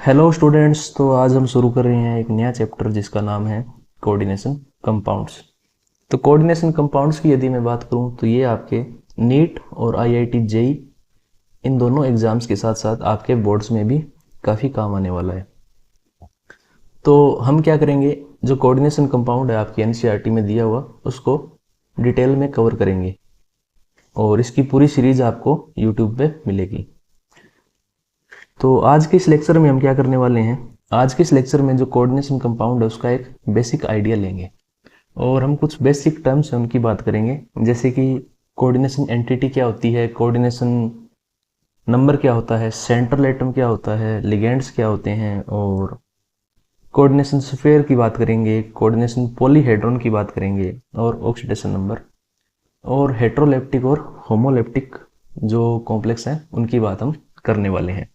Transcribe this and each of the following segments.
Hello students. तो आज हम शुरू कर रहे हैं एक नया चैप्टर जिसका नाम है कोऑर्डिनेशन कंपाउंड्स। तो कोऑर्डिनेशन कंपाउंड्स की यदि मैं बात करूं तो ये आपके नीट और आईआईटी जेई इन दोनों एग्जाम्स के साथ साथ आपके बोर्ड्स में भी काफ़ी काम आने वाला है। तो हम क्या करेंगे, जो कोऑर्डिनेशन कंपाउंड है आपकी एनसीईआरटी में दिया हुआ उसको डिटेल में कवर करेंगे और इसकी पूरी सीरीज आपको यूट्यूब पे मिलेगी। तो आज के इस लेक्चर में हम क्या करने वाले हैं, आज के इस लेक्चर में जो कोऑर्डिनेशन कंपाउंड है उसका एक बेसिक आइडिया लेंगे और हम कुछ बेसिक टर्म्स हैं उनकी बात करेंगे, जैसे कि कोऑर्डिनेशन एंटिटी क्या होती है, कोऑर्डिनेशन नंबर क्या होता है, सेंट्रल एटम क्या होता है, लिगेंड्स क्या होते हैं, और कोऑर्डिनेशन स्फीयर की बात करेंगे, कोऑर्डिनेशन पॉलीहेड्रॉन की बात करेंगे, और ऑक्सीडेशन नंबर, और हेट्रोलेप्टिक और होमोलेप्टिक जो कॉम्प्लेक्स हैं उनकी बात हम करने वाले हैं।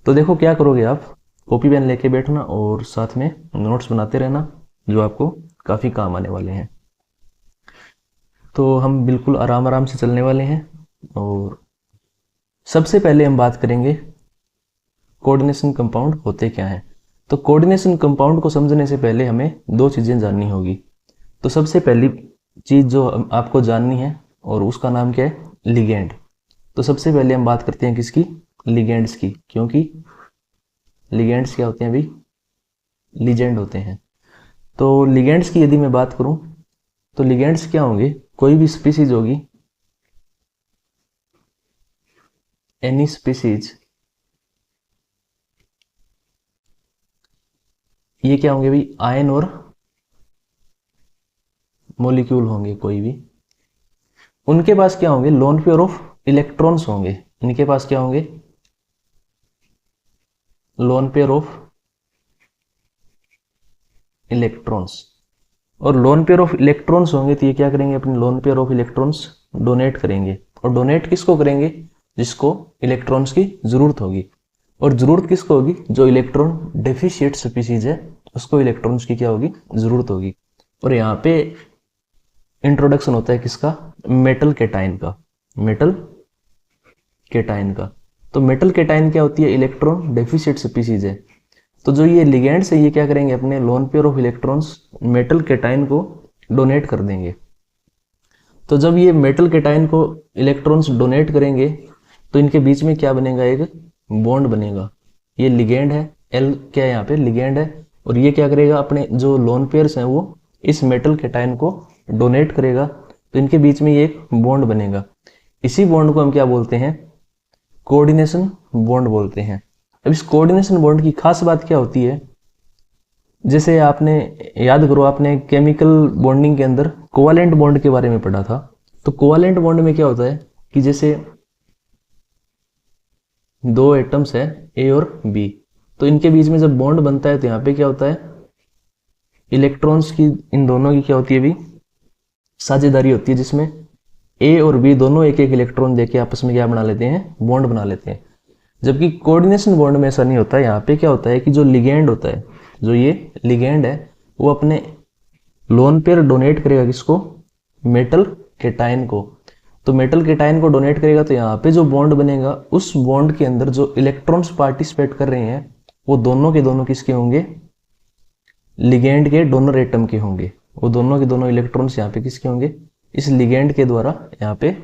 तो देखो क्या करोगे, आप कॉपी पेन लेके बैठना और साथ में नोट्स बनाते रहना जो आपको काफ़ी काम आने वाले हैं। तो हम बिल्कुल आराम आराम से चलने वाले हैं और सबसे पहले हम बात करेंगे कोऑर्डिनेशन कंपाउंड होते क्या हैं। तो कोऑर्डिनेशन कंपाउंड को समझने से पहले हमें दो चीज़ें जाननी होगी। तो सबसे पहली चीज़ जो आपको जाननी है और उसका नाम क्या है, लिगेंड। तो सबसे पहले हम बात करते हैं किसकी, लिगेंड्स की, क्योंकि लिगेंड्स क्या होते हैं अभी, लीजेंड होते हैं। तो लिगेंड्स की यदि मैं बात करूं तो लिगेंड्स क्या होंगे, कोई भी स्पीसीज होगी, एनी स्पीसीज, ये क्या होंगे भाई, आयन और मॉलिक्यूल होंगे कोई भी। उनके पास क्या होंगे, लोन पेयर ऑफ इलेक्ट्रॉन्स होंगे। इनके पास क्या होंगे, लोन पेयर ऑफ इलेक्ट्रॉन्स। और लोन पेयर ऑफ इलेक्ट्रॉन्स होंगे तो ये क्या करेंगे, अपने lone pair of electrons donate करेंगे। और डोनेट किसको करेंगे, जिसको इलेक्ट्रॉन्स की जरूरत होगी। और जरूरत किसको होगी, जो इलेक्ट्रॉन डेफिशिएट स्पीसीज है उसको इलेक्ट्रॉन्स की क्या होगी, जरूरत होगी। और यहाँ पे इंट्रोडक्शन होता है किसका, मेटल केटाइन का, मेटल केटाइन का। तो मेटल केटाइन क्या होती है, इलेक्ट्रॉन डेफिशिएट स्पीसीज है। तो जो ये लिगेंड्स है ये क्या करेंगे, अपने lone pair of electrons metal cation को डोनेट कर देंगे। तो जब ये मेटल केटाइन को इलेक्ट्रॉन्स डोनेट करेंगे तो इनके बीच में क्या बनेगा, एक बॉन्ड बनेगा। ये लिगेंड है, एल क्या है यहाँ पे, लिगेंड है। और ये क्या करेगा, अपने जो लोन पेयर्स हैं वो इस मेटल केटाइन को डोनेट करेगा तो इनके बीच में ये एक बॉन्ड बनेगा। इसी बॉन्ड को हम क्या बोलते हैं, कोऑर्डिनेशन बॉन्ड बोलते हैं। अब इस कोऑर्डिनेशन बॉन्ड की खास बात क्या होती है, जैसे आपने याद करो, आपने केमिकल बॉन्डिंग के अंदर कोवालेंट बॉन्ड के बारे में पढ़ा था। तो कोवालेंट बॉन्ड में क्या होता है कि जैसे दो एटम्स है ए और बी, तो इनके बीच में जब बॉन्ड बनता है तो यहाँ पे क्या होता है, इलेक्ट्रॉन्स की इन दोनों की क्या होती है भी, साझेदारी होती है, जिसमें ए और बी दोनों एक एक इलेक्ट्रॉन देके आपस में क्या बना लेते हैं, बॉन्ड बना लेते हैं। जबकि कोऑर्डिनेशन बॉन्ड में ऐसा नहीं होता है। यहाँ पे क्या होता है कि जो लिगेंड होता है, जो ये लिगेंड है वो अपने लोन पेयर डोनेट करेगा किसको, मेटल केटाइन को। तो मेटल केटाइन को डोनेट करेगा तो यहाँ पे जो बॉन्ड बनेगा उस बॉन्ड के अंदर जो इलेक्ट्रॉन्स पार्टिसिपेट कर रहे हैं वो दोनों के दोनों किसके होंगे, लिगेंड के डोनर एटम के होंगे। वो दोनों के दोनों इलेक्ट्रॉन्स यहाँ पे किसके होंगे, इस लिगेंड के द्वारा यहाँ पे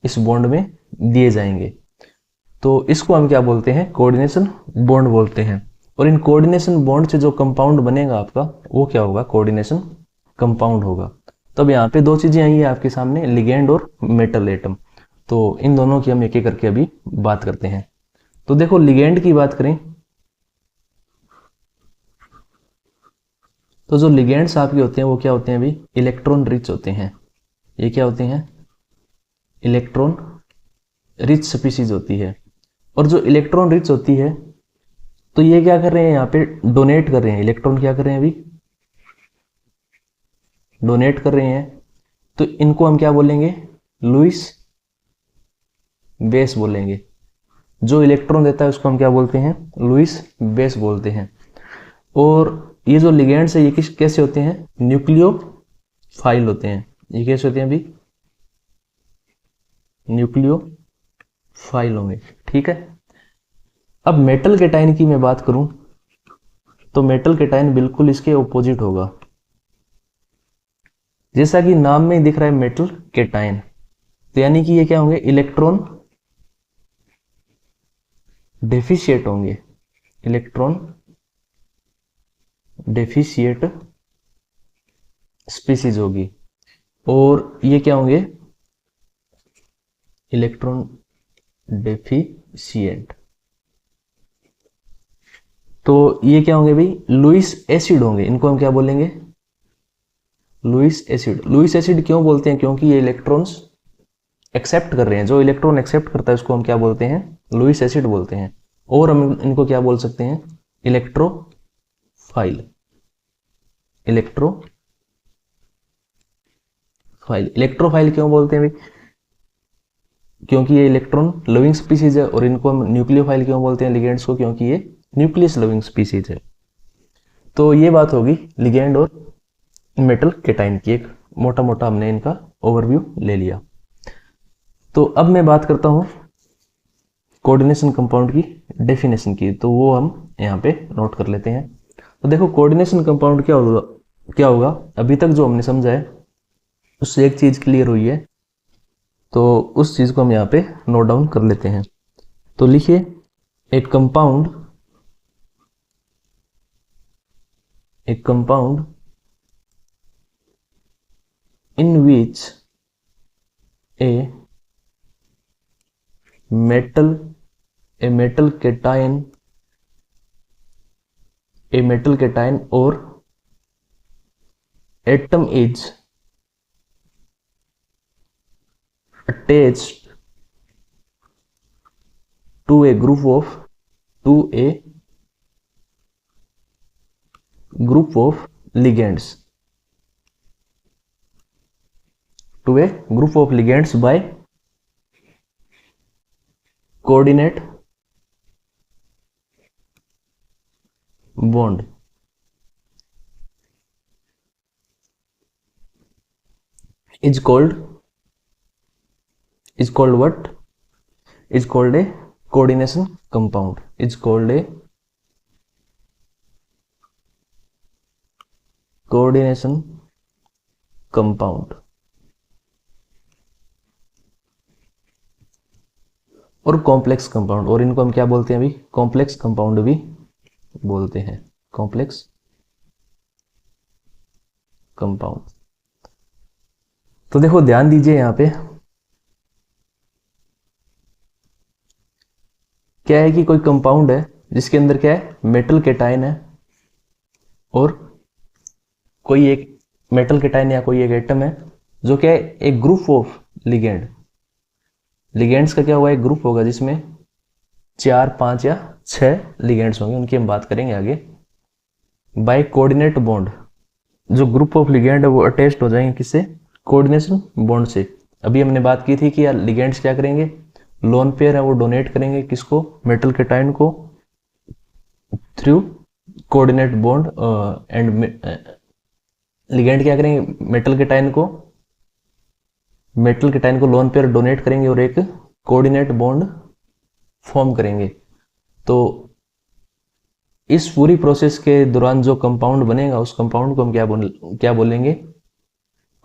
इस बॉन्ड में दिए जाएंगे। तो इसको हम क्या बोलते हैं, कोऑर्डिनेशन बॉन्ड बोलते हैं। और इन कोऑर्डिनेशन बॉन्ड से जो कंपाउंड बनेगा आपका वो क्या होगा, कोऑर्डिनेशन कंपाउंड होगा। तो अब यहाँ पे दो चीजें आई है आपके सामने, लिगेंड और मेटल एटम। तो इन दोनों की हम एक एक करके अभी बात करते हैं। तो देखो लिगेंड की बात करें तो जो लिगेंड्स आपके होते हैं वो क्या होते हैं अभी, इलेक्ट्रॉन रिच होते हैं। ये क्या होते हैं, इलेक्ट्रॉन रिच स्पीसीज होती है। और जो इलेक्ट्रॉन रिच होती है तो ये क्या कर रहे हैं, यहाँ पे डोनेट कर रहे हैं, इलेक्ट्रॉन क्या कर रहे हैं अभी, डोनेट कर रहे हैं। तो इनको हम क्या बोलेंगे, लुईस बेस बोलेंगे। जो इलेक्ट्रॉन देता है उसको हम क्या बोलते हैं, लुईस बेस बोलते हैं। और ये जो लिगेंड्स है ये कैसे होते हैं, न्यूक्लियोफाइल होते हैं। ये कैसे होते हैं अभी, न्यूक्लियोफाइल होंगे, ठीक है। अब मेटल कैटायन की मैं बात करूं तो मेटल कैटायन बिल्कुल इसके ऑपोजिट होगा। जैसा कि नाम में ही दिख रहा है मेटल कैटायन, तो यानी कि ये क्या होंगे, इलेक्ट्रॉन डेफिशिएट होंगे, इलेक्ट्रॉन डेफिशिएट स्पीसीज होगी। और ये क्या होंगे, इलेक्ट्रॉन डेफिशिएंट। तो ये क्या होंगे भाई, लुईस एसिड होंगे। इनको हम क्या बोलेंगे, लुईस एसिड। लुईस एसिड क्यों बोलते हैं, क्योंकि ये इलेक्ट्रॉन्स एक्सेप्ट कर रहे हैं। जो इलेक्ट्रॉन एक्सेप्ट करता है उसको हम क्या बोलते हैं, लुईस एसिड बोलते हैं। और हम इनको क्या बोल सकते हैं, इलेक्ट्रोफाइल। इलेक्ट्रोफाइल क्यों बोलते हैं भाई, क्योंकि ये इलेक्ट्रॉन लविंग स्पीसीज है। और इनको हम न्यूक्लियोफाइल क्यों बोलते हैं, लिगेंड्स को, क्योंकि ये न्यूक्लियस लविंग स्पीसीज है। तो ये बात होगी लिगेंड और मेटल कैटायन की, एक मोटा मोटा हमने इनका ओवरव्यू ले लिया। तो अब मैं बात करता हूं कोऑर्डिनेशन कंपाउंड की डेफिनेशन की, तो वो हम यहाँ पे नोट कर लेते हैं। तो देखो कोऑर्डिनेशन कंपाउंड क्या होगा, अभी तक जो हमने समझा है उससे एक चीज क्लियर हुई है, तो उस चीज को हम यहाँ पे नोट डाउन कर लेते हैं। तो लिखिए, एक compound in which a metal cation or atom is attached to a group of ligands by coordinate bond is called what? Is called a coordination compound. Is called a coordination compound. और complex compound, और इनको हम क्या बोलते हैं अभी, complex compound भी बोलते हैं, कॉम्प्लेक्स कंपाउंड। तो देखो ध्यान दीजिए, यहां पे क्या है कि कोई कंपाउंड है जिसके अंदर क्या है, मेटल कैटायन है, और कोई एक मेटल कैटायन या कोई एक एटम है जो क्या है, एक ग्रुप ऑफ लिगेंड्स का क्या होगा, एक ग्रुप होगा जिसमें 4, 5 या 6 लिगेंड्स होंगे, उनकी हम बात करेंगे आगे। बाय कोऑर्डिनेट बॉन्ड, जो ग्रुप ऑफ लिगेंड है वो अटैच्ड हो जाएंगे किससे, कोऑर्डिनेशन बॉन्ड से। अभी हमने बात की थी कि यार लिगेंड्स क्या करेंगे, लोन पेयर है वो डोनेट करेंगे किसको, मेटल कैटायन को, through coordinate bond. And ligand क्या करेंगे, मेटल कैटायन को लोन पेयर डोनेट करेंगे और एक कोऑर्डिनेट बॉन्ड फॉर्म करेंगे। तो इस पूरी प्रोसेस के दौरान जो कंपाउंड बनेगा उस कंपाउंड को हम क्या बोलेंगे,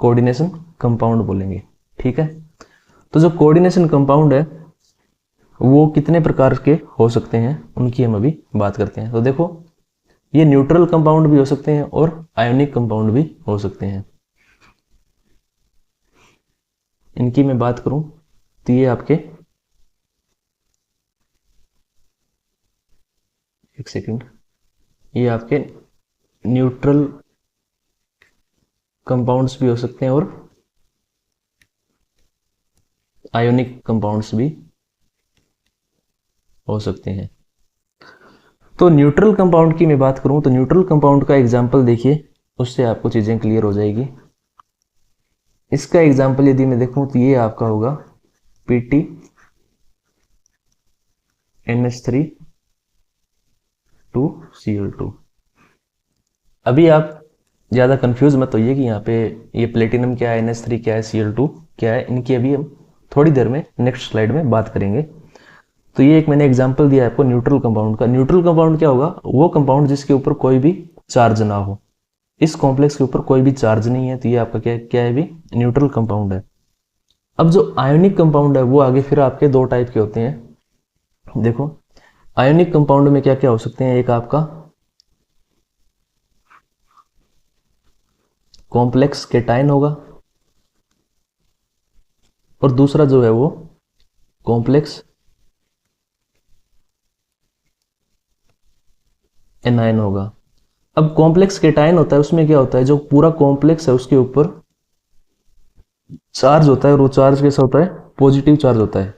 कोऑर्डिनेशन कंपाउंड बोलेंगे। ठीक है। तो जो कोऑर्डिनेशन कंपाउंड है वो कितने प्रकार के हो सकते हैं उनकी हम अभी बात करते हैं। तो देखो ये न्यूट्रल कंपाउंड भी हो सकते हैं और आयोनिक कंपाउंड भी हो सकते हैं। इनकी मैं बात करूं तो ये आपके, एक सेकंड, ये आपके न्यूट्रल कंपाउंड्स भी हो सकते हैं और आयोनिक कंपाउंड्स भी हो सकते हैं। तो न्यूट्रल कंपाउंड की मैं बात करूं तो न्यूट्रल कंपाउंड का एग्जांपल देखिए, उससे आपको चीजें क्लियर हो जाएगी। इसका एग्जांपल यदि मैं देखूं तो ये आपका होगा PT NH3 2Cl2। अभी आप ज्यादा कंफ्यूज मत होइए कि यहाँ पे ये प्लेटिनम क्या है, NH3 क्या है, Cl2 क्या है। इनकी अभी हम थोड़ी देर में नेक्स्ट स्लाइड में बात करेंगे। तो ये एक मैंने एग्जांपल दिया है आपको न्यूट्रल कंपाउंड का। न्यूट्रल कंपाउंड क्या होगा? वो कंपाउंड जिसके ऊपर कोई भी चार्ज ना हो। इस कॉम्प्लेक्स के ऊपर कोई भी चार्ज नहीं है, तो ये आपका क्या क्या है भी न्यूट्रल कंपाउंड है। अब जो आयोनिक कंपाउंड है वो आगे फिर आपके दो टाइप के होते हैं। देखो आयोनिक कंपाउंड में क्या क्या हो सकते हैं, एक आपका कॉम्प्लेक्स केटाइन होगा और दूसरा जो है वो कॉम्प्लेक्स एनायन होगा। अब कॉम्प्लेक्स केटाइन होता है, उसमें क्या होता है, जो पूरा कॉम्प्लेक्स है उसके ऊपर चार्ज होता है और वो चार्ज कैसा होता है? पॉजिटिव चार्ज होता है।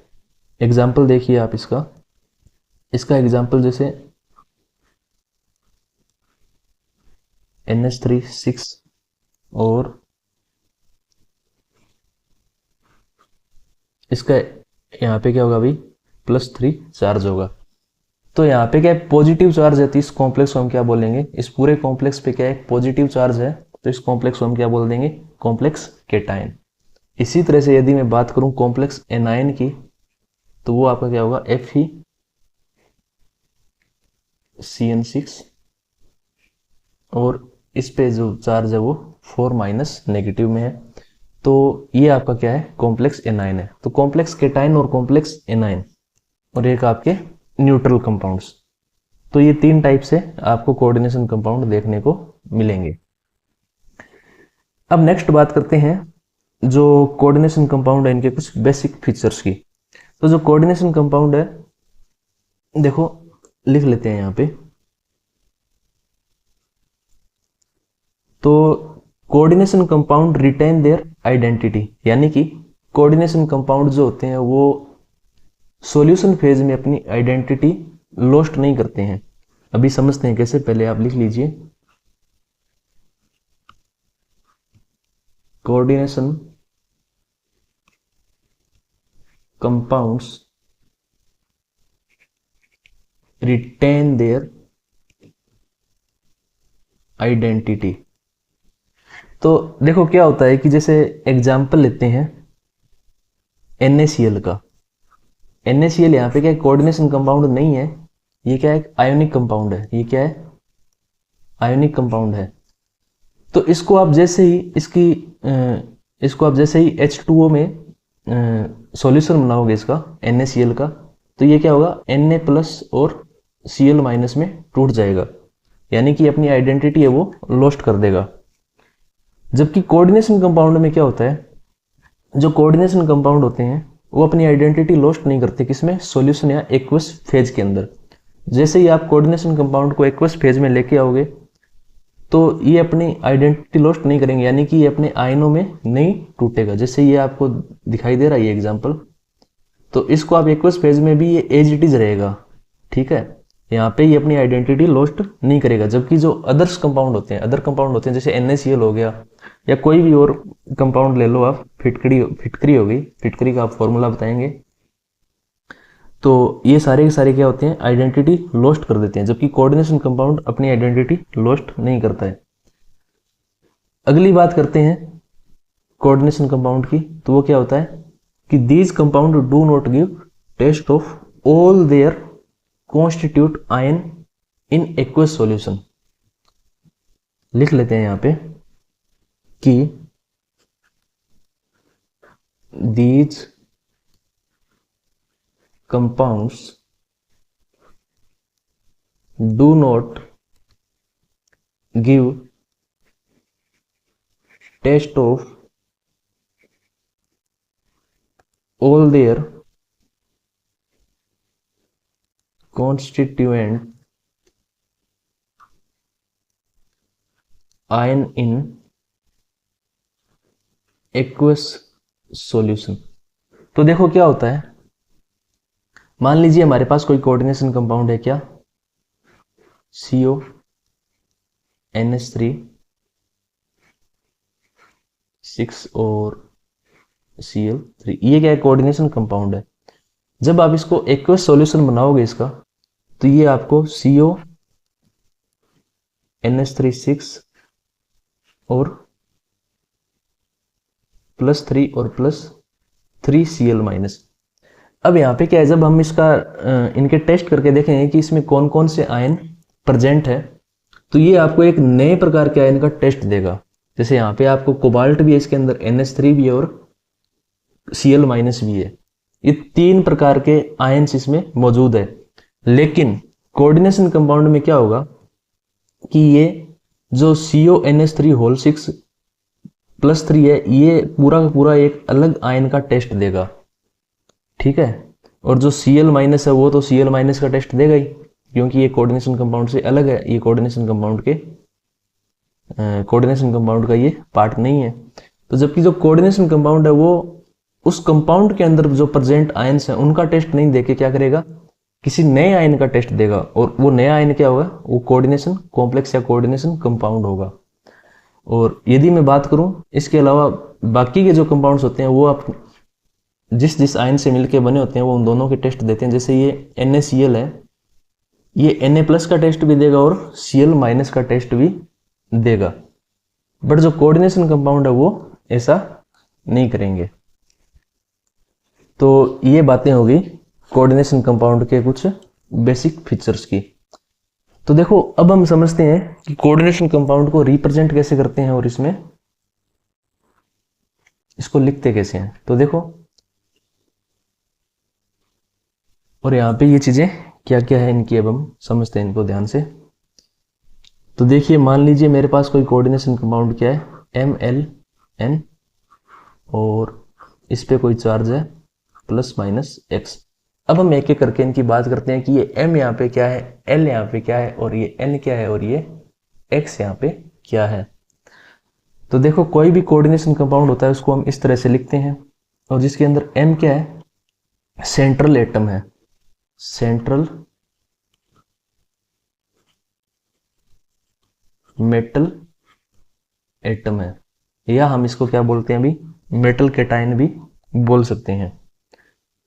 एग्जाम्पल देखिए आप इसका इसका एग्जाम्पल जैसे NH3 और इसका यहाँ पे क्या होगा अभी +3 चार्ज होगा। तो यहाँ पे क्या है, पॉजिटिव चार्ज है, तो इस कॉम्प्लेक्स को हम क्या बोलेंगे? इस पूरे कॉम्प्लेक्स पे क्या है? पॉजिटिव चार्ज है, तो इस कॉम्प्लेक्स को हम क्या बोल देंगे? Complex cation. इसी तरह से यदि मैं बात करूं कॉम्प्लेक्स एनायन की, तो वो आपका क्या होगा? FeCN6 और इस पे जो चार्ज है वो 4- नेगेटिव में है। तो ये आपका क्या है? कॉम्प्लेक्स एनायन है। तो कॉम्प्लेक्स केटाइन और कॉम्प्लेक्स एनायन और एक आपके न्यूट्रल कंपाउंड्स। तो ये तीन टाइप से आपको कोऑर्डिनेशन कंपाउंड देखने को मिलेंगे। अब नेक्स्ट बात करते हैं जो कोऑर्डिनेशन कंपाउंड है इनके कुछ बेसिक फीचर्स की। तो जो कोऑर्डिनेशन कंपाउंड है, देखो लिख लेते हैं यहाँ पे। तो coordination compound retain their identity, यानी कि कोऑर्डिनेशन कंपाउंड जो होते हैं वो सॉल्यूशन फेज में अपनी आइडेंटिटी लॉस्ट नहीं करते हैं। अभी समझते हैं कैसे, पहले आप लिख लीजिए। Coordination compounds retain their identity. तो देखो क्या होता है कि जैसे एग्जाम्पल लेते हैं NaCl का। NaCl यहाँ पे क्या कोऑर्डिनेशन कंपाउंड नहीं है, ये क्या है? आयोनिक कंपाउंड है। ये क्या है? आयोनिक कंपाउंड है। तो इसको आप जैसे ही इसको आप जैसे ही H2O में सॉल्यूशन बनाओगे इसका NaCl का, तो ये क्या होगा? Na+ और Cl- में टूट जाएगा, यानी कि अपनी आइडेंटिटी है वो लॉस्ट कर देगा। जबकि कोऑर्डिनेशन कंपाउंड में क्या होता है, जो कोऑर्डिनेशन कंपाउंड होते हैं वो अपनी आइडेंटिटी लॉस्ट नहीं करते, किसमें? सॉल्यूशन या एक्वस फेज के अंदर। जैसे ही आप कोऑर्डिनेशन कंपाउंड को एक्वस फेज में लेके आओगे तो ये अपनी आइडेंटिटी लॉस्ट नहीं करेंगे, यानी कि ये अपने आयनों में नहीं टूटेगा। जैसे ये आपको दिखाई दे रहा है ये एग्जाम्पल, तो इसको आप एक्वस फेज में भी ये एज इट इज रहेगा, ठीक है। यहाँ पे ये अपनी आइडेंटिटी लॉस्ट नहीं करेगा। जबकि जो अदर्स कंपाउंड होते हैं, अदर कंपाउंड होते हैं जैसे NaCl हो गया या कोई भी और कंपाउंड ले लो आप, फिटकरी हो गई, फिटकरी का आप फॉर्मूला बताएंगे, तो ये सारे के सारे क्या होते हैं? आइडेंटिटी लॉस्ट कर देते हैं। जबकि कोऑर्डिनेशन कंपाउंड अपनी आइडेंटिटी लॉस्ट नहीं करता है। अगली बात करते हैं कोऑर्डिनेशन कंपाउंड की, तो वो क्या होता है कि these compound do not give test of all their constituent ion in aqueous solution. लिख लेते हैं यहां पे कि these compounds do not give test of all their constituent ion in aqueous solution। तो देखो क्या होता है, मान लीजिए हमारे पास कोई कोऑर्डिनेशन कंपाउंड है, क्या? CO NH3 6 और Cl3, ये क्या है? कोऑर्डिनेशन कंपाउंड है। जब आप इसको एक्वस सॉल्यूशन बनाओगे इसका, तो ये आपको CO NH3 6 और +3 और +3 Cl-, अब यहाँ पे क्या है, जब हम इसका इनके टेस्ट करके देखेंगे कि इसमें कौन कौन से आयन प्रेजेंट है, तो ये आपको एक नए प्रकार के आयन का टेस्ट देगा। जैसे यहाँ पे आपको कोबाल्ट भी है, इसके अंदर NH3 भी है और Cl- भी है। ये 3 प्रकार के आयन्स इसमें मौजूद है। लेकिन कोऑर्डिनेशन कंपाउंड में क्या होगा कि ये जो CONH3 6 + 3 है, ये पूरा का पूरा एक अलग आयन का टेस्ट देगा, ठीक है। और जो Cl- है वो तो Cl- का टेस्ट देगा ही, क्योंकि ये कोऑर्डिनेशन कंपाउंड से अलग है, ये कोऑर्डिनेशन कंपाउंड का ये पार्ट नहीं है। तो जबकि जो कोऑर्डिनेशन कंपाउंड है वो उस कंपाउंड के अंदर जो प्रेजेंट आयन्स हैं उनका टेस्ट नहीं देके क्या करेगा, किसी नए आयन का टेस्ट देगा। और वो नया आयन क्या होगा, वो कोऑर्डिनेशन कॉम्प्लेक्स या कोऑर्डिनेशन कंपाउंड होगा। और यदि मैं बात करूं इसके अलावा बाकी के जो कंपाउंड्स होते हैं वो आप जिस जिस आयन से मिलके बने होते हैं वो उन दोनों के टेस्ट देते हैं। जैसे ये NaCl है, ये Na+ का टेस्ट भी देगा और Cl- का टेस्ट भी देगा। बट जो कोऑर्डिनेशन कंपाउंड है वो ऐसा नहीं करेंगे। तो ये बातें होगी कोऑर्डिनेशन कंपाउंड के कुछ बेसिक फीचर्स की। तो देखो अब हम समझते हैं कि कोऑर्डिनेशन कंपाउंड को रिप्रेजेंट कैसे करते हैं और इसमें इसको लिखते कैसे हैं। तो देखो, और यहाँ पे ये चीजें क्या क्या है इनकी, अब हम समझते हैं इनको ध्यान से। तो देखिए, मान लीजिए मेरे पास कोई कोऑर्डिनेशन कंपाउंड क्या है, MlN, और इस पे कोई चार्ज है ±x। अब हम एक एक करके इनकी बात करते हैं कि ये M यहाँ पे क्या है, L यहाँ पे क्या है, और ये N क्या है, और ये X यहाँ पे क्या है। तो देखो, कोई भी कोऑर्डिनेशन कंपाउंड होता है उसको हम इस तरह से लिखते हैं, और जिसके अंदर M क्या है, सेंट्रल एटम है, सेंट्रल मेटल एटम है, या हम इसको क्या बोलते हैं अभी, मेटल कैटायन भी बोल सकते हैं।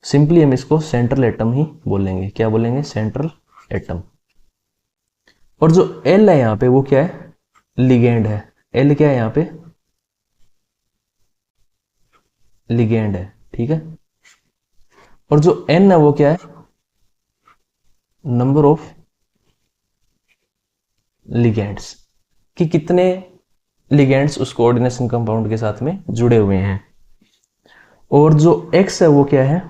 सिंपली हम इसको सेंट्रल एटम ही बोलेंगे। क्या बोलेंगे, सेंट्रल एटम। और जो L है यहाँ पे वो क्या है, लिगेंड है। L क्या है यहाँ पे, लिगेंड है, ठीक है। और जो N है वो क्या है, नंबर ऑफ लिगेंड्स, कि कितने लिगेंड्स उस कोऑर्डिनेशन कंपाउंड के साथ में जुड़े हुए हैं। और जो X है वो क्या है,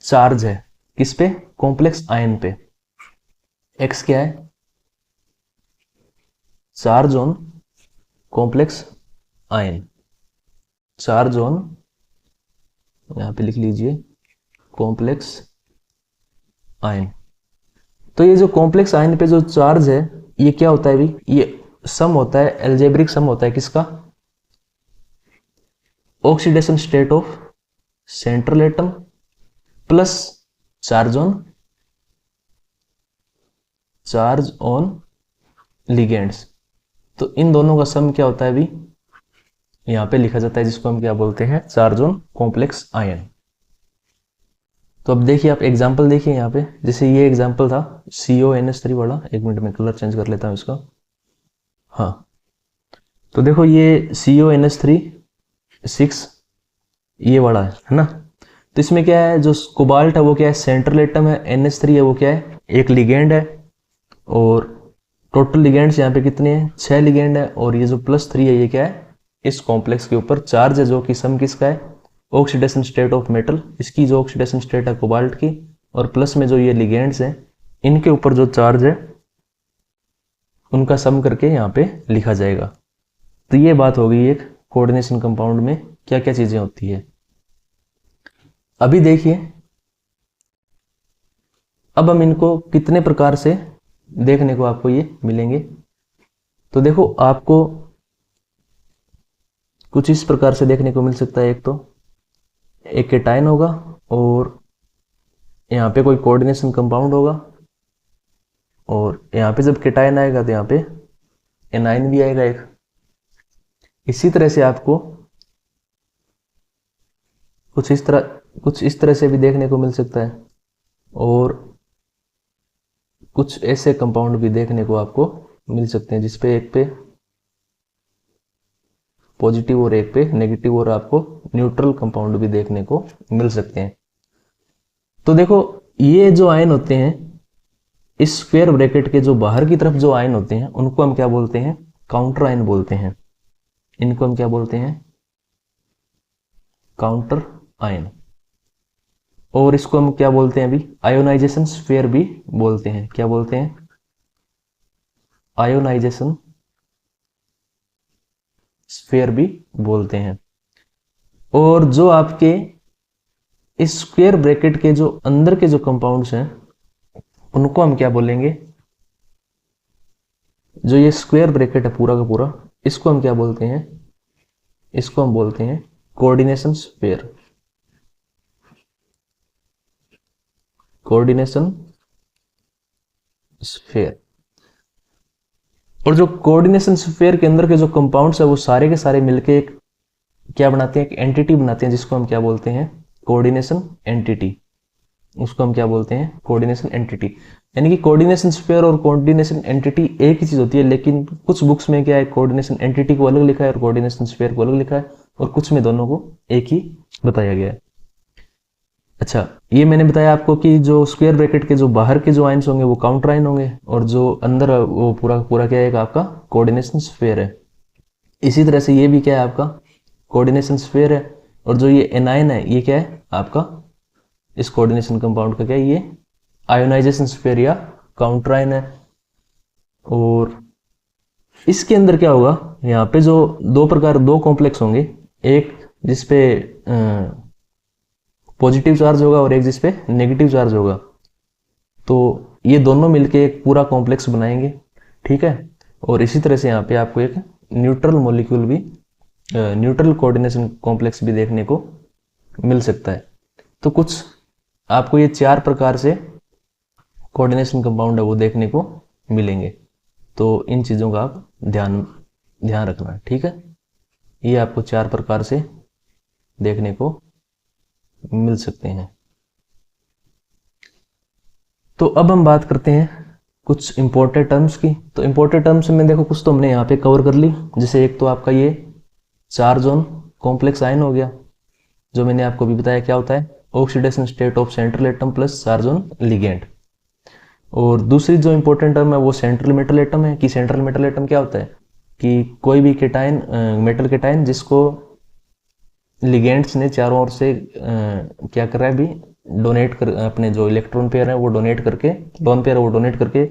चार्ज है, किस पे, कॉम्प्लेक्स आयन पे। X क्या है, charge on complex ion, charge on, यहां पे लिख लीजिए, कॉम्प्लेक्स आयन। तो ये जो कॉम्प्लेक्स आयन पे जो चार्ज है ये क्या होता है भी, ये सम होता है, एल्जेब्रिक सम होता है किसका, oxidation state of central atom plus charge on ligands. तो इन दोनों का सम क्या होता है अभी, यहां पे लिखा जाता है, जिसको हम क्या बोलते हैं, चार्ज ऑन कॉम्प्लेक्स आयन। तो अब देखिए, आप एग्जांपल देखिए यहाँ पे, जैसे ये एग्जांपल था CONH3 वाला। एक मिनट में कलर चेंज कर लेता हूँ इसका। हाँ, तो देखो ये CONH3 6 ये वाला है ना। तो इसमें क्या है, जो कोबाल्ट है वो क्या है, सेंट्रल एटम है, NH3 है वो क्या है, एक लिगेंड है। और टोटल लिगेंड्स यहाँ पे कितने हैं, 6 लिगेंड है। और ये जो +3 है ये क्या है, इस कॉम्प्लेक्स के ऊपर चार्ज है, जो कि सम किसका है, ऑक्सीडेशन स्टेट ऑफ मेटल, इसकी जो ऑक्सीडेशन स्टेट है कोबाल्ट की, और प्लस में जो ये लिगेंड्स हैं इनके ऊपर जो चार्ज है उनका सम करके यहाँ पे लिखा जाएगा। तो ये बात हो गई एक कोऑर्डिनेशन कंपाउंड में क्या क्या चीजें होती है। अभी देखिए, अब हम इनको कितने प्रकार से देखने को आपको ये मिलेंगे। तो देखो, आपको कुछ इस प्रकार से देखने को मिल सकता है। एक तो एक केटायन होगा, और यहाँ पे कोई कोऑर्डिनेशन कंपाउंड होगा, और यहाँ पे जब केटायन आएगा तो यहाँ पे एनायन भी आएगा एक। इसी तरह से आपको कुछ इस तरह से भी देखने को मिल सकता है, और कुछ ऐसे कंपाउंड भी देखने को आपको मिल सकते हैं जिसपे एक पे पॉजिटिव और एक पे नेगेटिव, और आपको न्यूट्रल कंपाउंड भी देखने को मिल सकते हैं। तो देखो ये जो आयन होते हैं, इस स्क्वायर ब्रैकेट के जो बाहर की तरफ जो आयन होते हैं उनको हम क्या बोलते हैं, काउंटर आयन बोलते हैं। इनको हम क्या बोलते हैं, काउंटर आयन। और इसको हम क्या बोलते हैं अभी, आयोनाइजेशन स्फीयर भी बोलते हैं। क्या बोलते हैं, आयोनाइजेशन स्फीयर भी बोलते हैं। और जो आपके इस स्क्वायर ब्रैकेट के जो अंदर के जो कंपाउंड्स हैं उनको हम क्या बोलेंगे, जो ये स्क्वायर ब्रैकेट है पूरा का पूरा, इसको हम क्या बोलते हैं, इसको हम बोलते हैं कोऑर्डिनेशन स्फीयर। Coordination sphere. और जो कोऑर्डिनेशन स्फीयर के अंदर के जो कंपाउंड्स है वो सारे के सारे मिलके एक क्या बनाते हैं, एक एंटिटी बनाते हैं जिसको हम क्या बोलते हैं, कोऑर्डिनेशन एंटिटी। उसको हम क्या बोलते हैं, कोऑर्डिनेशन एंटिटी। यानी कि कोऑर्डिनेशन स्फीयर और कोऑर्डिनेशन एंटिटी एक ही चीज होती है, लेकिन कुछ बुक्स में क्या है, कोऑर्डिनेशन एंटिटी को अलग लिखा है और कोऑर्डिनेशन स्फीयर को अलग लिखा है, और कुछ में दोनों को एक ही बताया गया है। अच्छा, ये मैंने बताया आपको कि जो स्क्वायर ब्रैकेट के जो बाहर के जो आयंस होंगे वो काउंटर आयन होंगे, और जो अंदर वो पूरा पूरा क्या है, आपका कोऑर्डिनेशन स्फीयर है। इसी तरह से ये भी क्या है, आपका कोऑर्डिनेशन स्फीयर है। और जो ये एनायन है ये क्या है आपका, इस कोऑर्डिनेशन कंपाउंड का क्या है, ये आयोनाइजेशन स्फीयर या काउंटर आयन है। और इसके अंदर क्या होगा, यहाँ पे जो दो कॉम्प्लेक्स होंगे, एक जिसपे पॉजिटिव चार्ज होगा और एक जिसपे नेगेटिव चार्ज होगा, तो ये दोनों मिलके एक पूरा कॉम्प्लेक्स बनाएंगे, ठीक है। और इसी तरह से यहाँ पे आपको एक न्यूट्रल मॉलिक्यूल भी, न्यूट्रल कोऑर्डिनेशन कॉम्प्लेक्स भी देखने को मिल सकता है। तो कुछ आपको ये 4 प्रकार से कोऑर्डिनेशन कंपाउंड है वो देखने को मिलेंगे। तो इन चीज़ों का आप ध्यान रखना, ठीक है। ये आपको 4 प्रकार से देखने को मिल सकते हैं। तो अब हम बात करते हैं कुछ इंपॉर्टेंट टर्म्स की। तो इंपॉर्टेंट टर्म्स में देखो कुछ तो हमने यहाँ पे कवर कर ली, जैसे एक तो आपका ये चार्ज ऑन कॉम्प्लेक्स आयन हो गया, जो मैंने आपको भी बताया क्या होता है, oxidation state of central atom plus charge on ligand. और दूसरी जो इंपॉर्टेंट टर्म है वो सेंट्रल मेटल एटम है, कि सेंट्रल मेटल एटम क्या होता है, कि कोई भी केटाइन, मेटल केटाइन जिसको लिगेंड्स ने चारों ओर से क्या कर रहा है अभी, डोनेट कर, अपने जो इलेक्ट्रॉन पेयर है वो डोनेट करके, लोन पेयर है वो डोनेट करके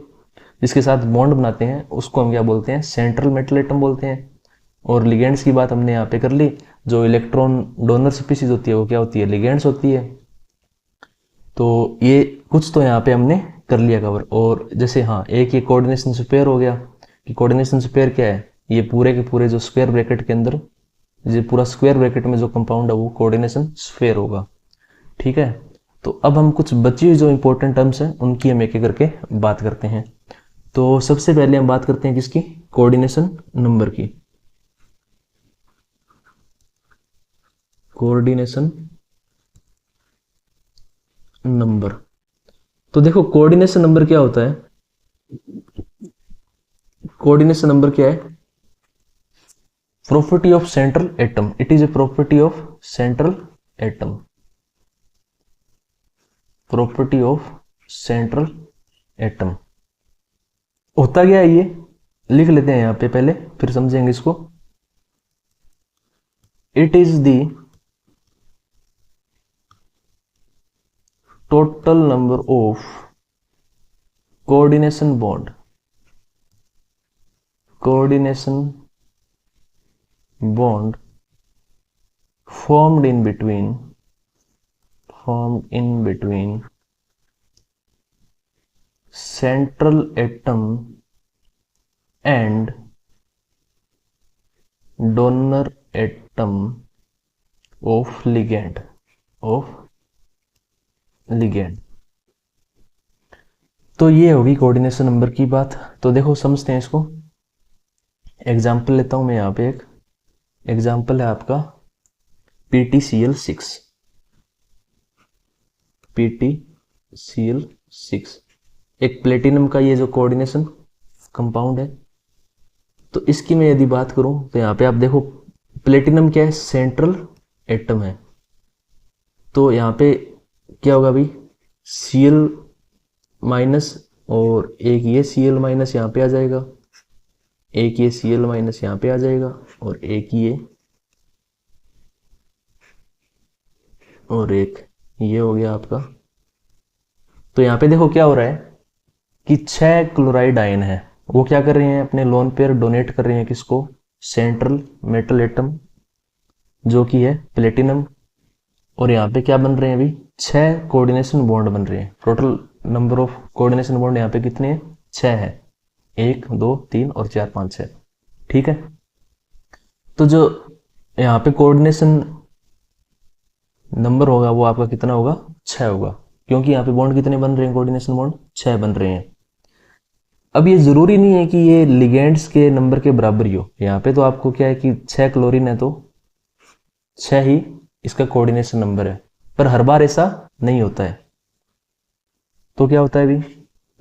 जिसके साथ बॉन्ड बनाते हैं, उसको हम क्या बोलते हैं, सेंट्रल मेटल एटम बोलते हैं। और लिगेंड्स की बात हमने यहाँ पे कर ली, जो इलेक्ट्रॉन डोनर स्पीशीज होती है वो क्या होती है, लिगेंड्स होती है। तो ये कुछ तो यहाँ पे हमने कर लिया कवर। और जैसे हाँ, एक ये कोऑर्डिनेशन स्फीयर हो गया, कि कोऑर्डिनेशन स्फीयर क्या है, ये पूरे के पूरे जो स्क्वायर ब्रैकेट के अंदर, ये पूरा स्क्वायर ब्रैकेट में जो कंपाउंड है वो कोऑर्डिनेशन स्फीयर होगा, ठीक है। तो अब हम कुछ बची हुई जो इंपॉर्टेंट टर्म्स हैं उनकी हम एक एक करके बात करते हैं। तो सबसे पहले हम बात करते हैं किसकी, कोऑर्डिनेशन नंबर की। Coordination number. तो देखो कोऑर्डिनेशन नंबर क्या होता है, कोऑर्डिनेशन नंबर क्या है, property of central atom. It is a property of central atom, property of central atom. होता क्या है ये, लिख लेते हैं यहां पे पहले, फिर समझेंगे इसको। It is the total number of coordination bond, coordination bond formed in between central atom and donor atom of ligand, तो ये होगी कोऑर्डिनेशन नंबर की बात। तो देखो समझते हैं इसको, एग्जाम्पल लेता हूं मैं यहाँ पे। एक एग्जाम्पल है आपका PtCl6, PtCl6 एक प्लेटिनम का ये जो कोऑर्डिनेशन कंपाउंड है। तो इसकी मैं यदि बात करूं तो यहाँ पे आप देखो प्लेटिनम क्या है, सेंट्रल एटम है। तो यहाँ पे क्या होगा भाई, Cl माइनस और एक ये Cl माइनस यहाँ पे आ जाएगा, एक ये Cl माइनस यहाँ पे आ जाएगा और एक ये हो गया आपका। तो यहाँ पे देखो क्या हो रहा है कि 6 क्लोराइड आयन है, वो क्या कर रहे हैं, अपने लोन पेयर डोनेट कर रहे हैं किसको, सेंट्रल मेटल एटम जो कि है प्लेटिनम। और यहाँ पे क्या बन रहे हैं, अभी 6 कोऑर्डिनेशन बॉन्ड बन रहे हैं। Total number of coordination bond यहाँ पे कितने हैं, 6 है, 1 2 3 और 4 5 6। ठीक है, तो जो यहाँ पे कोऑर्डिनेशन नंबर होगा वो आपका कितना होगा, 6 होगा, क्योंकि यहाँ पे बॉन्ड कितने बन रहे हैं, कोऑर्डिनेशन बॉन्ड 6 बन रहे हैं। अब ये जरूरी नहीं है कि ये लिगेंड्स के नंबर के बराबर ही हो, यहाँ पे तो आपको क्या है कि 6 क्लोरीन है तो 6 ही इसका कोऑर्डिनेशन नंबर है, पर हर बार ऐसा नहीं होता है। तो क्या होता है अभी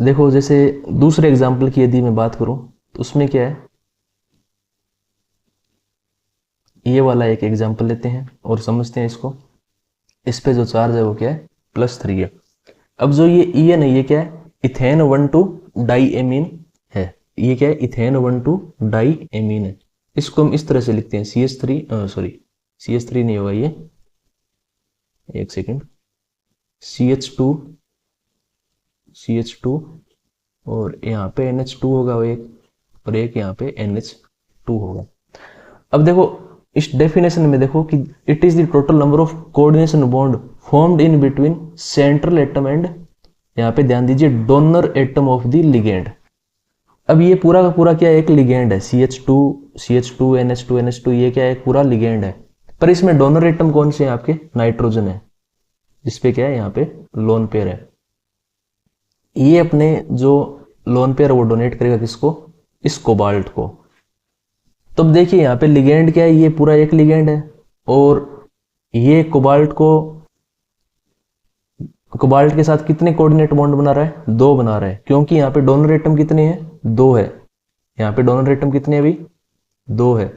देखो, जैसे दूसरे एग्जाम्पल की यदि मैं बात करूं तो उसमें क्या है, ये वाला एक एग्जाम्पल लेते हैं और समझते हैं इसको। इस पे जो चार्ज है वो क्या है, +3 है। अब जो ये EN है ये क्या है, इथेन 1,2 डाई एमीन है। ये क्या है, इथेन 1,2 डाई एमीन है। इसको हम इस तरह से लिखते हैं CH3, सॉरी CH3 नहीं होगा ये, एक सेकेंड, CH2 और यहाँ पे NH2 होगा एक, और एक यहाँ पे NH2 होगा। अब देखो इस डेफिनेशन में देखो कि it is the total number of coordination bond formed in between central atom and, यहाँ पे ध्यान दीजिए, donor atom of the ligand. अब ये पूरा का पूरा क्या है, एक लिगेंड है, CH2 NH2 ये क्या है, एक पूरा लिगेंड है। पर इसमें डोनर एटम कौन से हैं आपके, नाइट्रोजन है, जिसपे क्या है यहाँ पे लोन पेयर है। ये अपने जो लोन पेयर वो डोनेट करेगा किसको, इस कोबाल्ट को। तो अब देखिए यहाँ पे लिगेंड क्या है, ये पूरा एक लिगेंड है, और ये कोबाल्ट के साथ कितने कोऑर्डिनेट बॉन्ड बना रहा है, 2 बना रहा है, क्योंकि यहाँ पे डोनर एटम कितने हैं, 2 है। यहाँ पे डोनर एटम कितने अभी, 2 है।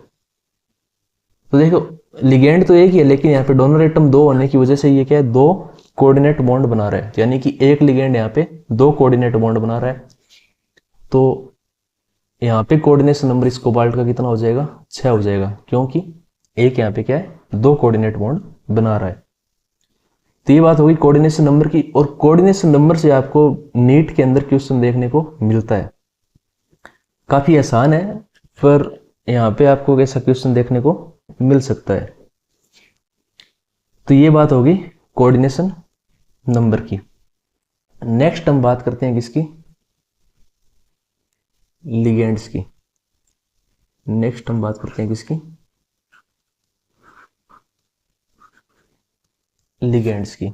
तो देखो लिगेंड तो एक ही है, लेकिन यहाँ पे डोनर एटम 2 होने की वजह से ये क्या है, 2 कोऑर्डिनेट बॉन्ड बना रहा है, यानी कि एक लिगेंड यहाँ पे 2 कोऑर्डिनेट बॉन्ड बना रहा है। तो यहाँ पे कोऑर्डिनेशन नंबर इस कोबाल्ट का कितना हो जाएगा, 6 हो जाएगा, क्योंकि एक यहाँ पे क्या है, 2 कोऑर्डिनेट बॉन्ड बना रहा है। तो ये बात होगी कोऑर्डिनेशन नंबर की। और कोऑर्डिनेशन नंबर से आपको नीट के अंदर क्वेश्चन देखने को मिलता है, काफी आसान है, पर यहाँ पे आपको ऐसा क्वेश्चन देखने को मिल सकता है। तो ये बात होगी कोऑर्डिनेशन नंबर की। नेक्स्ट हम बात करते हैं किसकी, लिगेंड्स की। नेक्स्ट हम बात करते हैं किसकी, लिगेंड्स की।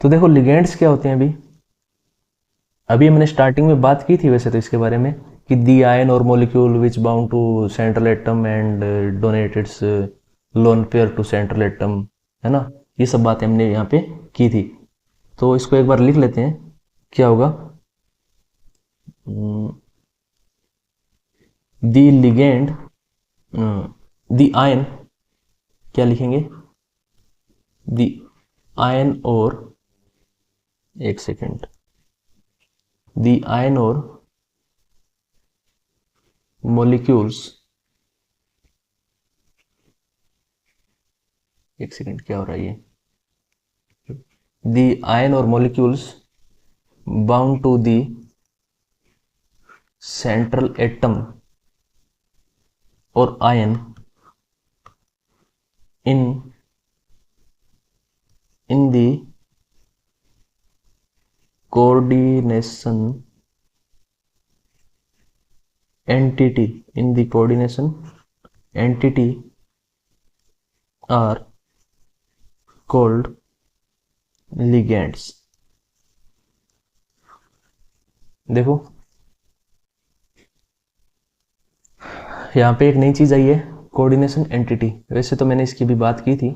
तो देखो लिगेंड्स क्या होते हैं, अभी मैंने स्टार्टिंग में बात की थी वैसे तो इसके बारे में, कि दी आयन और molecule which bound to central atom and donate its lone pair to central atom, है ना, ये सब बातें हमने यहाँ पे की थी। तो इसको एक बार लिख लेते हैं, क्या होगा, दी लिगेंड, दी आयन, क्या लिखेंगे, दी आयन और, एक second, the ion or molecules, एक सेकेंड क्या हो रहा है ये, the ion or molecules bound to the central atom और ion in the coordination entity, in the coordination entity are called ligands। देखो यहाँ पे एक नई चीज आई है, कोऑर्डिनेशन एंटिटी। वैसे तो मैंने इसकी भी बात की थी,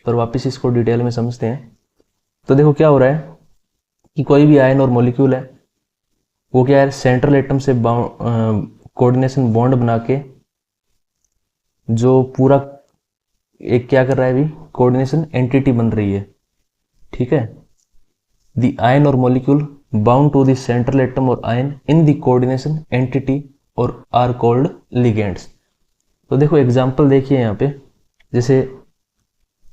पर वापस इसको डिटेल में समझते हैं। तो देखो क्या हो रहा है कि कोई भी आयन और मॉलिक्यूल है, वो क्या है, सेंट्रल एटम से कोऑर्डिनेशन बॉन्ड बना के जो पूरा एक क्या कर रहा है, अभी कोऑर्डिनेशन एंटिटी बन रही है, ठीक है। द आयन और molecule bound to the central atom और ion in the coordination entity or are called ligands. तो देखो एग्जांपल देखिए यहाँ पे, जैसे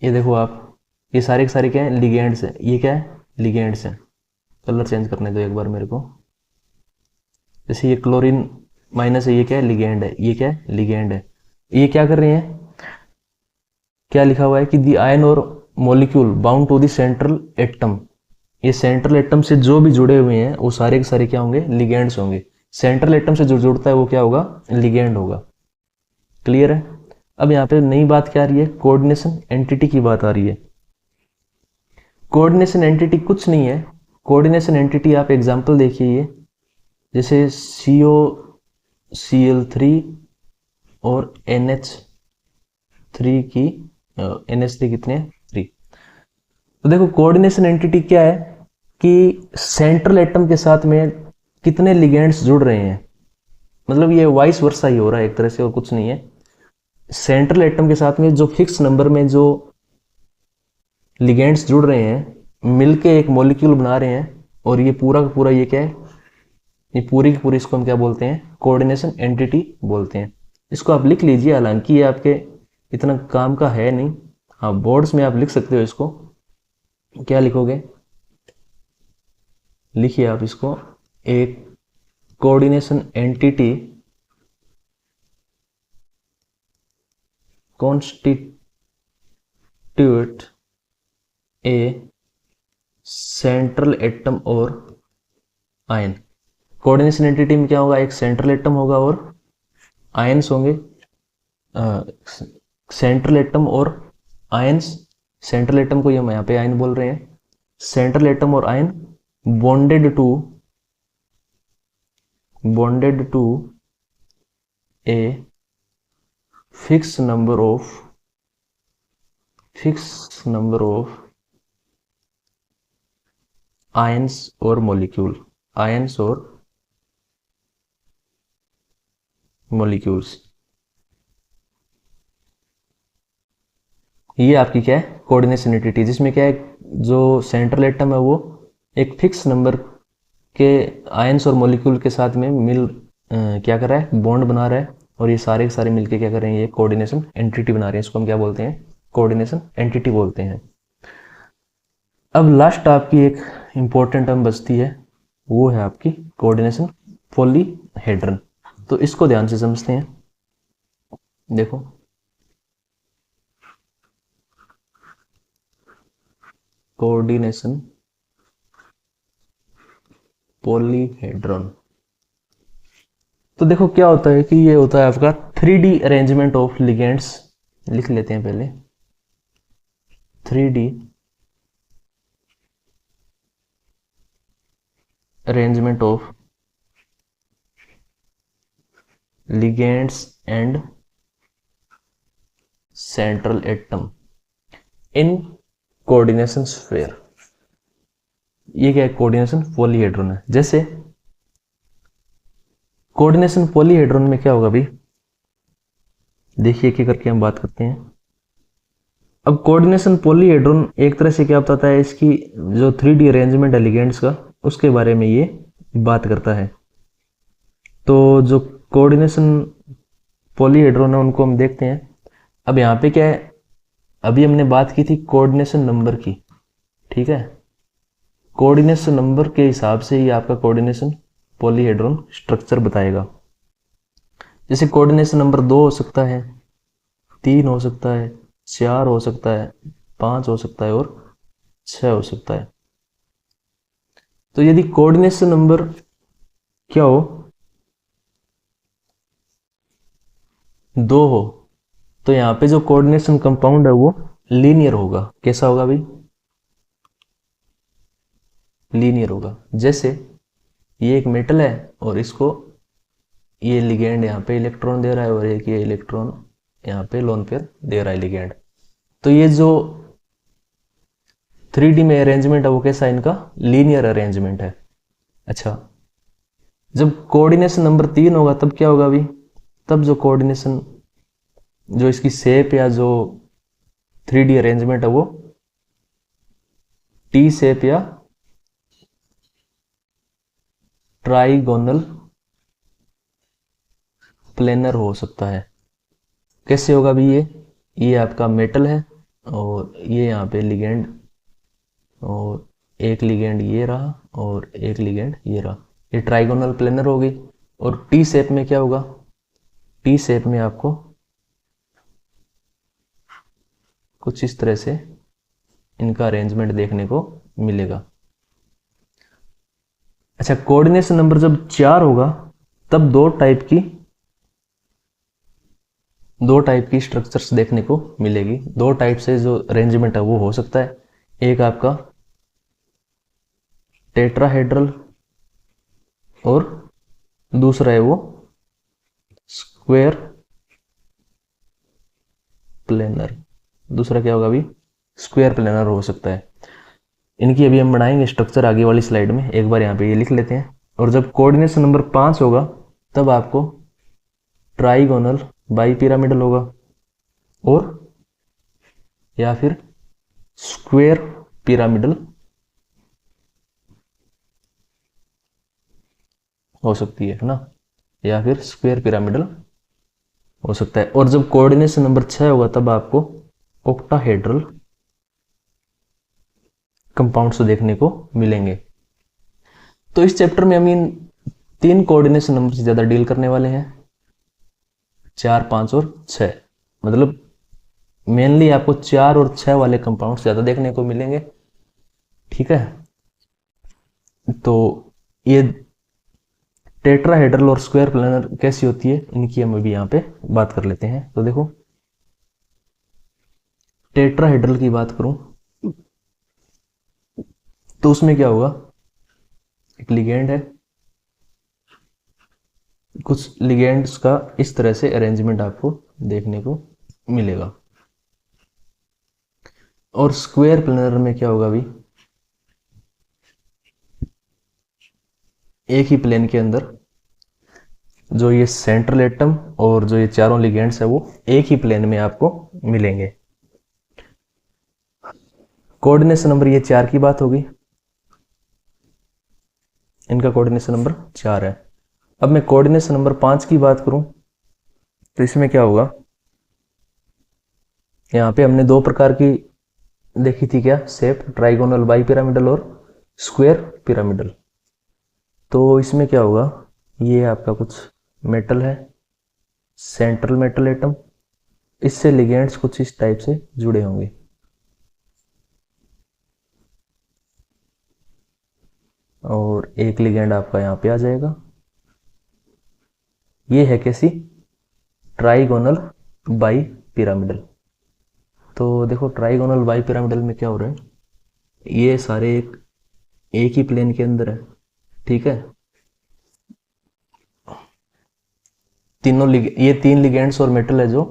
ये देखो आप, ये सारे के सारे क्या है, लिगेंड्स है। ये क्या है, लिगेंड्स है। कलर चेंज करने दो एक बार मेरे को। जैसे ये क्लोरीन माइनस है, ये क्या है, लिगेंड है। ये क्या है, लिगेंड है। ये क्या कर रहे हैं, क्या लिखा हुआ है कि दी आयन और molecule bound to the central atom. ये सेंट्रल एटम से जो भी जुड़े हुए हैं वो सारे के सारे क्या होंगे, लिगेंड्स होंगे। सेंट्रल एटम से जो जुड़ता है वो क्या होगा, लिगेंड होगा। क्लियर है। अब यहाँ पे नई बात क्या आ रही है, कोऑर्डिनेशन एंटिटी की बात आ रही है। कोऑर्डिनेशन एंटिटी कुछ नहीं है। कोऑर्डिनेशन एंटिटी आप एग्जांपल देखिए, ये जैसे COCl3 और NH3 की NH3 कितने, 3। तो देखो कोऑर्डिनेशन एंटिटी क्या है कि सेंट्रल एटम के साथ में कितने लिगेंड्स जुड़ रहे हैं। मतलब ये वाइस वर्सा ही हो रहा है एक तरह से, और कुछ नहीं है। सेंट्रल एटम के साथ में जो फिक्स नंबर में जो लिगेंड्स जुड़ रहे हैं, मिलके एक मॉलिक्यूल बना रहे हैं, और ये पूरा का पूरा ये क्या है, ये पूरी की पूरी इसको हम क्या बोलते हैं, कोऑर्डिनेशन एंटिटी बोलते हैं। इसको आप लिख लीजिए, हालांकि ये आपके इतना काम का है नहीं। हाँ, बोर्ड्स में आप लिख सकते हो इसको। क्या लिखोगे, लिखिए आप इसको, एक कोऑर्डिनेशन एंटिटी कॉन्स्टिट्यूट ए सेंट्रल एटम और आयन। कोऑर्डिनेशन एंटिटी में क्या होगा, एक सेंट्रल एटम होगा और आयंस होंगे। सेंट्रल एटम और आयंस, सेंट्रल एटम को हम यहाँ पे आयन बोल रहे हैं। सेंट्रल एटम और ion bonded to a fix number of ions और मॉलिक्यूल्स। ये आपकी क्या है, कोऑर्डिनेशन एंटिटी, जिसमें क्या है, जो सेंट्रल एटम है वो एक फिक्स नंबर के आयंस और मॉलिक्यूल के साथ में क्या कर रहा है, बॉन्ड बना रहा है, और ये सारे के सारे मिलके क्या कर रहे हैं, ये कोऑर्डिनेशन एंटिटी बना रहे हैं। इसको हम क्या बोलते हैं, कोऑर्डिनेशन एंटिटी बोलते हैं। अब लास्ट आपकी एक इंपॉर्टेंट टर्म बचती है, वो है आपकी कोऑर्डिनेशन पॉलीहेड्रन। तो इसको ध्यान से समझते हैं। देखो कोऑर्डिनेशन पॉलीहेड्रन, तो देखो क्या होता है कि ये होता है आपका 3D अरेंजमेंट ऑफ लिगेंड्स। लिख लेते हैं पहले, 3D arrangement of ligands and central atom in coordination sphere. ये क्या है, कोऑर्डिनेशन पॉलीहेड्रन है। जैसे कोऑर्डिनेशन पॉलीहेड्रन में क्या होगा भाई, देखिए कि करके हम बात करते हैं। अब कोऑर्डिनेशन पॉलीहेड्रन एक तरह से क्या बताता है, इसकी जो 3D अरेंजमेंट है लिगेंड्स का, उसके बारे में ये बात करता है। तो जो कोऑर्डिनेशन पॉलीहेड्रन है उनको हम देखते हैं। अब यहाँ पे क्या है, अभी हमने बात की थी कोऑर्डिनेशन नंबर की, ठीक है। कोऑर्डिनेशन नंबर के हिसाब से ही आपका कोऑर्डिनेशन पॉलीहेड्रन स्ट्रक्चर बताएगा। जैसे कोऑर्डिनेशन नंबर 2 हो सकता है, 3 हो सकता है, 4 हो सकता है, 5 हो सकता है और 6 हो सकता है। तो यदि कोऑर्डिनेशन नंबर क्या हो, 2 हो, तो यहाँ पे जो कोऑर्डिनेशन कंपाउंड है वो लीनियर होगा। कैसा होगा भाई, लीनियर होगा। जैसे ये एक मेटल है और इसको ये लिगेंड यहाँ पे इलेक्ट्रॉन दे रहा है, और एक ये इलेक्ट्रॉन यहाँ पे लोन पेयर दे रहा है लिगेंड। तो ये जो 3D में अरेंजमेंट है वो कैसा है, इनका लीनियर अरेंजमेंट है। अच्छा, जब कोऑर्डिनेशन नंबर 3 होगा तब क्या होगा भाई, तब जो कोऑर्डिनेशन, जो इसकी शेप या जो 3D अरेंजमेंट है वो टी शेप या ट्राइगोनल प्लेनर हो सकता है। कैसे होगा भी ये आपका मेटल है और ये यहाँ पे लिगेंड, और एक लिगेंड ये रहा और एक लिगेंड ये रहा, ये ट्राइगोनल प्लेनर होगी। और टी शेप में क्या होगा, टी शेप में आपको कुछ इस तरह से इनका अरेंजमेंट देखने को मिलेगा। अच्छा, कोऑर्डिनेशन नंबर जब 4 होगा तब दो टाइप की स्ट्रक्चर्स देखने को मिलेगी। दो टाइप से जो अरेंजमेंट है वो हो सकता है। एक आपका टेट्राहेड्रल और दूसरा है वो स्क्वायर प्लेनर। दूसरा क्या होगा अभी, स्क्वायर प्लेनर हो सकता है। इनकी अभी हम बनाएंगे स्ट्रक्चर आगे वाली स्लाइड में। एक बार यहाँ पे ये लिख लेते हैं। और जब कोऑर्डिनेशन नंबर 5 होगा तब आपको ट्राइगोनल बाई पिरामिडल होगा और या फिर स्क्वायर पिरामिडल हो सकती है ना, या फिर स्क्वायर पिरामिडल हो सकता है। और जब कोऑर्डिनेशन नंबर 6 होगा तब आपको ऑक्टाहेड्रल कंपाउंड्स देखने को मिलेंगे। तो इस चैप्टर में हम इन 3 कोऑर्डिनेशन नंबर से ज्यादा डील करने वाले हैं, 4, 5 और 6। मतलब मेनली आपको 4 और 6 वाले कंपाउंड्स ज्यादा देखने को मिलेंगे। ठीक है, तो ये टेट्राहेड्रल और स्क्वायर प्लेनर कैसी होती है इनकी हम अभी यहाँ पे बात कर लेते हैं। तो देखो, टेट्राहेड्रल की बात करूं तो उसमें क्या होगा, एक लिगेंड है, कुछ लिगेंड्स का इस तरह से अरेंजमेंट आपको देखने को मिलेगा। और स्क्वायर प्लेनर में क्या होगा अभी, एक ही प्लेन के अंदर जो ये सेंट्रल एटम और जो ये चारों लिगेंड्स है वो एक ही प्लेन में आपको मिलेंगे। कोऑर्डिनेशन नंबर ये 4 की बात होगी, इनका कोऑर्डिनेशन नंबर 4 है। अब मैं कोऑर्डिनेशन नंबर 5 की बात करूं तो इसमें क्या होगा, यहाँ पे हमने 2 प्रकार की देखी थी क्या शेप, ट्राइगोनल बाई पिरामिडल और स्क्वायर पिरामिडल। तो इसमें क्या होगा, ये आपका कुछ मेटल है, सेंट्रल मेटल एटम, इससे लिगेंड्स कुछ इस टाइप से जुड़े होंगे। और एक लिगेंड आपका यहाँ पे आ जाएगा। ये है कैसी, ट्राइगोनल बाई पिरामिडल। तो देखो ट्राइगोनल बाई पिरामिडल में क्या हो रहा है, ये सारे एक ही प्लेन के अंदर है। ठीक है, ये 3 लिगेंड्स और मेटल है जो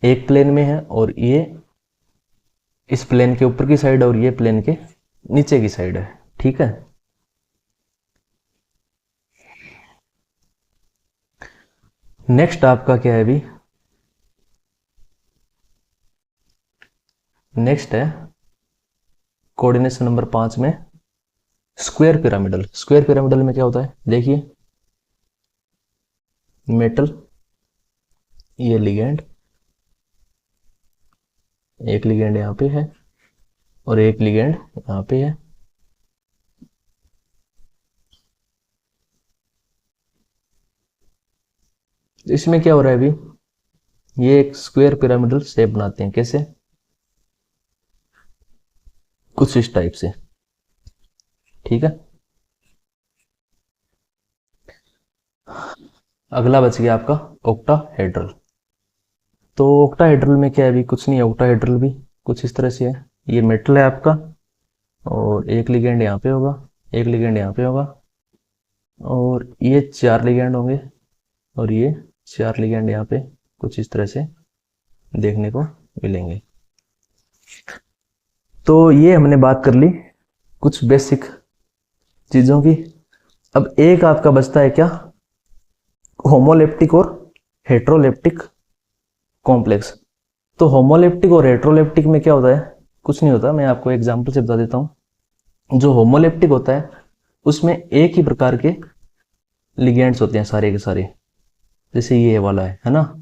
एक प्लेन में है, और ये इस प्लेन के ऊपर की साइड और ये प्लेन के नीचे की साइड है। ठीक है, नेक्स्ट आपका क्या है अभी, नेक्स्ट है कोऑर्डिनेशन नंबर 5 में स्क्वायर पिरामिडल। स्क्वायर पिरामिडल में क्या होता है, देखिए मेटल, ये लिगेंड, एक लिगेंड यहाँ पे है और एक लिगेंड यहाँ पे है। इसमें क्या हो रहा है अभी, ये एक स्क्वायर पिरामिडल शेप बनाते हैं। कैसे, कुछ इस टाइप से। ठीक है, अगला बच गया आपका ऑक्टाहेड्रल। तो ऑक्टाहेड्रल में क्या है अभी, कुछ नहीं है, ऑक्टाहेड्रल भी कुछ इस तरह से है। ये मेटल है आपका और एक लिगेंड यहाँ पे होगा, एक लिगेंड यहाँ पे होगा, और ये 4 लिगेंड होंगे और ये 4 लिगेंड यहाँ पे कुछ इस तरह से देखने को मिलेंगे। तो ये हमने बात कर ली कुछ बेसिक चीजों की। अब एक आपका बचता है क्या, होमोलेप्टिक और हेट्रोलेप्टिक कॉम्प्लेक्स। तो होमोलेप्टिक और हेट्रोलेप्टिक में क्या होता है, कुछ नहीं होता, मैं आपको एग्जांपल से बता देता हूं। जो होमोलेप्टिक होता है उसमें एक ही प्रकार के लिगेंड्स होते हैं सारे के सारे, जैसे ये वाला है ना,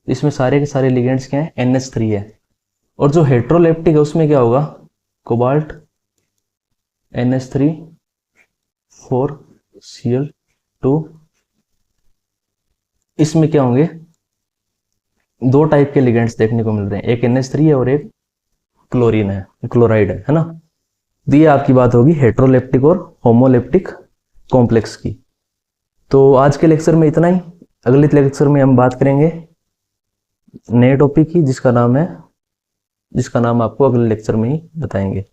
इसमें सारे के सारे लिगेंड्स क्या है, NH3 है। और जो हेट्रोलेप्टिक है उसमें क्या होगा, कोबाल्ट NH3 4Cl2। इसमें क्या होंगे, दो टाइप के लिगेंड्स देखने को मिल रहे हैं, एक NH3 है और एक क्लोरीन है, क्लोराइड है ना। तो ये आपकी बात होगी हेट्रोलेप्टिक और होमोलेप्टिक कॉम्प्लेक्स की। तो आज के लेक्चर में इतना ही। अगले लेक्चर में हम बात करेंगे नए टॉपिक की, जिसका नाम आपको अगले लेक्चर में ही बताएंगे।